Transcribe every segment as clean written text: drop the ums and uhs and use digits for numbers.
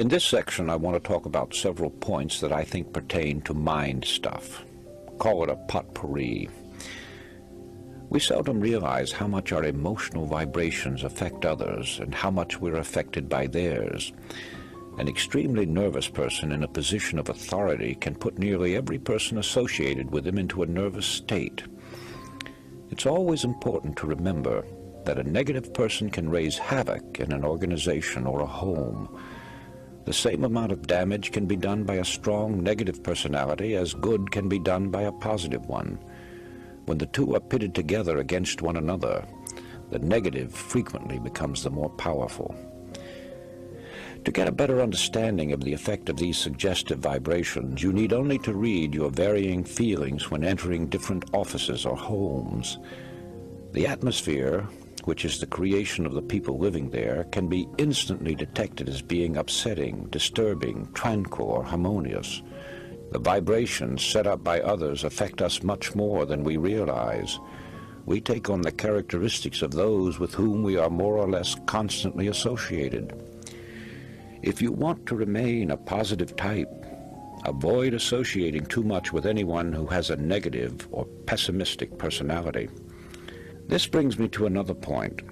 In this section, I want to talk about several points that I think pertain to mind stuff. Call it a potpourri. We seldom realize how much our emotional vibrations affect others and how much we're affected by theirs. An extremely nervous person in a position of authority can put nearly every person associated with him into a nervous state. It's always important to remember that a negative person can raise havoc in an organization or a home. The same amount of damage can be done by a strong negative personality as good can be done by a positive one. When the two are pitted together against one another, the negative frequently becomes the more powerful. To get a better understanding of the effect of these suggestive vibrations, you need only to read your varying feelings when entering different offices or homes. The atmosphere, which is the creation of the people living there, can be instantly detected as being upsetting, disturbing, tranquil, or harmonious. The vibrations set up by others affect us much more than we realize. We take on the characteristics of those with whom we are more or less constantly associated. If you want to remain a positive type, avoid associating too much with anyone who has a negative or pessimistic personality. This brings me to another point.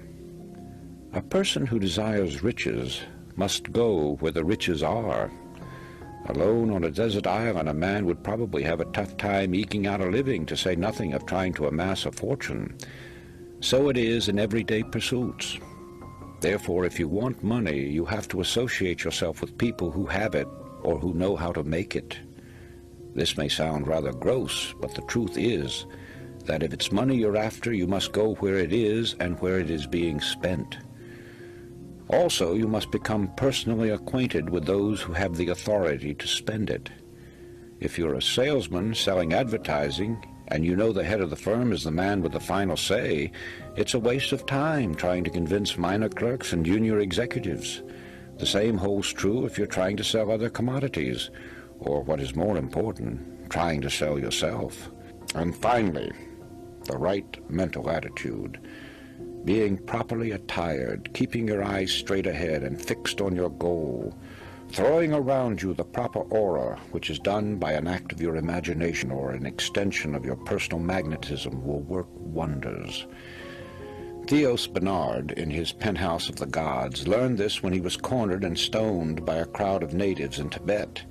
A person who desires riches must go where the riches are. Alone on a desert island, a man would probably have a tough time eking out a living, to say nothing of trying to amass a fortune. So it is in everyday pursuits. Therefore, if you want money, you have to associate yourself with people who have it or who know how to make it. This may sound rather gross, but the truth is that if it's money you're after, you must go where it is and where it is being spent. Also, you must become personally acquainted with those who have the authority to spend it. If you're a salesman selling advertising, and you know the head of the firm is the man with the final say, it's a waste of time trying to convince minor clerks and junior executives. The same holds true if you're trying to sell other commodities, or what is more important, trying to sell yourself. And finally, the right mental attitude. Being properly attired, keeping your eyes straight ahead and fixed on your goal, throwing around you the proper aura, which is done by an act of your imagination or an extension of your personal magnetism, will work wonders. Theos Bernard, in his Penthouse of the Gods, learned this when he was cornered and stoned by a crowd of natives in Tibet.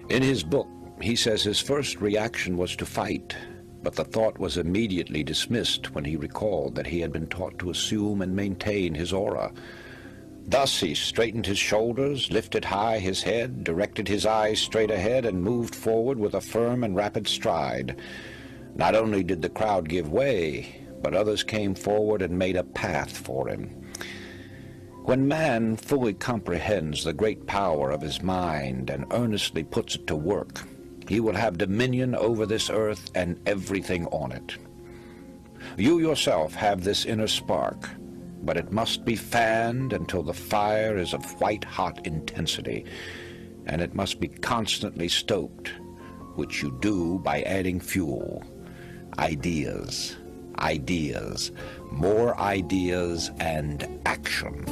In his book, he says his first reaction was to fight, but the thought was immediately dismissed when he recalled that he had been taught to assume and maintain his aura. Thus he straightened his shoulders, lifted high his head, directed his eyes straight ahead, and moved forward with a firm and rapid stride. Not only did the crowd give way, but others came forward and made a path for him. When man fully comprehends the great power of his mind and earnestly puts it to work, he will have dominion over this earth and everything on it. You yourself have this inner spark, but it must be fanned until the fire is of white-hot intensity, and it must be constantly stoked, which you do by adding fuel. Ideas, ideas, more ideas, and action.